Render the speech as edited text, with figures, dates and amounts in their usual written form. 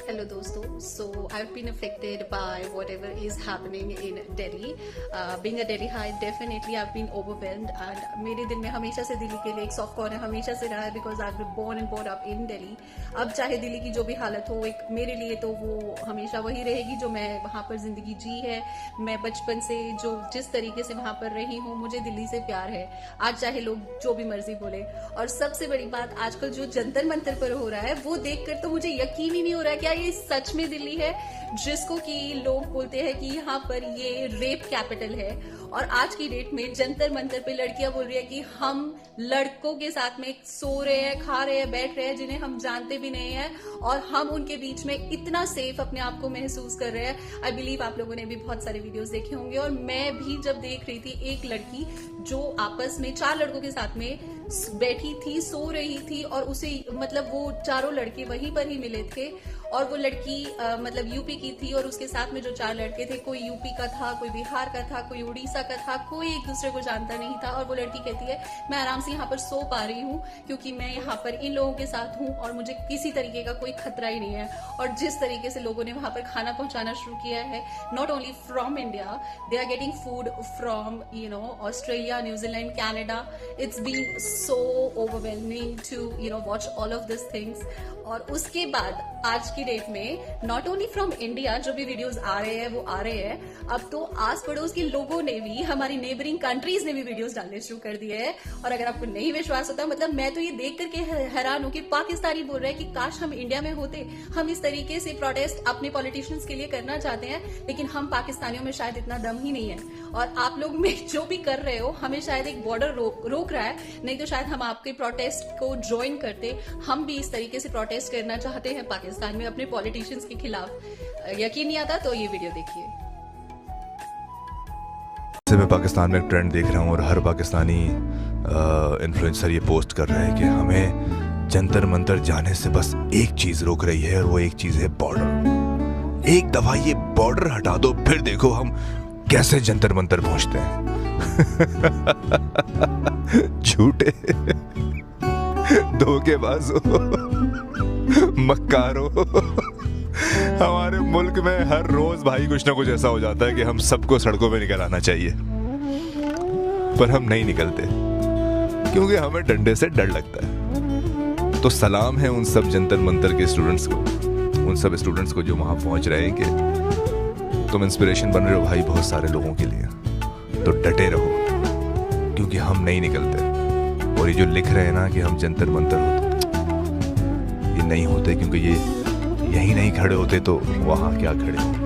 Hello दोस्तों. So I've been affected by whatever is happening in Delhi. Being a Delhiite, definitely I've been overwhelmed and मेरे दिल में हमेशा से दिल्ली के लिए एक सॉफ्ट कॉर्नर हमेशा से रहा है because I've been born and brought up in Delhi. अब चाहे दिल्ली की जो भी हालत हो, एक मेरे लिए तो वो हमेशा वही रहेगी जो मैं वहाँ पर जिंदगी जी है. मैं बचपन से जो जिस तरीके से वहाँ पर रही हूँ, मुझे दिल्ली से प्यार है. आज चाहे लोग जो भी मर्जी बोले. और सबसे बड़ी बात आजकल जो जंतर मंतर पर हो रहा है वो देखकर तो मुझे यकीन ही नहीं हो रहा है क्या ये सच में दिल्ली है, जिसको कि लोग बोलते हैं कि यहाँ पर ये रेप कैपिटल है. और आज की डेट में जंतर मंतर पे लड़कियां बोल रही है कि हम लड़कों के साथ में सो रहे हैं, खा रहे हैं, बैठ रहे हैं जिन्हें हम जानते भी नहीं है और हम उनके बीच में इतना सेफ अपने आप को महसूस कर रहे हैं. आई बिलीव आप लोगों ने भी बहुत सारे वीडियोस देखे होंगे और मैं भी जब देख रही थी एक लड़की जो आपस में 4 लड़कों के साथ में बैठी थी, सो रही थी और उसे मतलब वो चारों लड़के वहीं पर ही मिले थे और वो लड़की मतलब यूपी की थी और उसके साथ में जो 4 लड़के थे, कोई यूपी का था, कोई बिहार का था, कोई उड़ीसा का था, कोई एक दूसरे को जानता नहीं था. और वो लड़की कहती है मैं आराम से यहाँ पर सो पा रही हूँ क्योंकि मैं यहाँ पर इन लोगों के साथ हूँ और मुझे किसी तरीके का कोई खतरा ही नहीं है. और जिस तरीके से लोगों ने वहां पर खाना पहुंचाना शुरू किया है, not only from India, they are getting food from Australia, New Zealand, Canada. It's been so overwhelming to watch all of these things. और उसके बाद आज की डेट में नॉट ओनली फ्रॉम इंडिया जो भी वीडियोस आ रहे हैं वो आ रहे हैं, अब तो आस पड़ोस के लोगों ने भी, हमारी नेबरिंग कंट्रीज ने भी वीडियोस डालने शुरू कर दिए हैं. और अगर आपको नहीं विश्वास होता, मतलब मैं तो ये देख करके हैरान हूं कि पाकिस्तानी बोल रहे हैं कि काश हम इंडिया में होते, हम इस तरीके से प्रोटेस्ट अपने पॉलिटिशियंस के लिए करना चाहते हैं, लेकिन हम पाकिस्तानियों में शायद इतना दम ही नहीं है. और आप लोग में जो भी कर रहे हो, हमें शायद एक बॉर्डर रोक रहा है, नहीं तो शायद हम आपके प्रोटेस्ट को ज्वाइन करते. हम भी इस तरीके से प्रोटेस्ट करना चाहते हैं पाकिस्तान में अपने पॉलिटिशियंस के खिलाफ. यकीन नहीं आता तो ये वीडियो देखिए. मैं पाकिस्तान में एक ट्रेंड देख रहा हूँ और हर पाकिस्तानी इन्फ्लुएंसर ये पोस्ट कर रहा है कि हमें जंतर मंतर जाने से बस एक चीज रोक रही है और वो एक चीज है बॉर्डर. एक दफा ये बॉर्डर हटा दो, फिर देखो हम कैसे जंतर मंतर पहुंचते हैं. झूठे, धोखेबाजो, मक्कारो. हमारे मुल्क में हर रोज भाई कुछ ना कुछ ऐसा हो जाता है कि हम सबको सड़कों पे निकल आना चाहिए, पर हम नहीं निकलते क्योंकि हमें डंडे से डर लगता है. तो सलाम है उन सब जंतर मंतर के स्टूडेंट्स को, उन सब स्टूडेंट्स को जो वहां पहुंच रहे हैं कि तुम इंस्पिरेशन बन रहे हो भाई बहुत सारे लोगों के लिए. तो डटे रहो क्योंकि हम नहीं निकलते. और ये जो लिख रहे हैं ना कि हम जंतर मंतर होते, ये नहीं होते क्योंकि ये यहीं नहीं खड़े होते तो वहां क्या खड़े होते.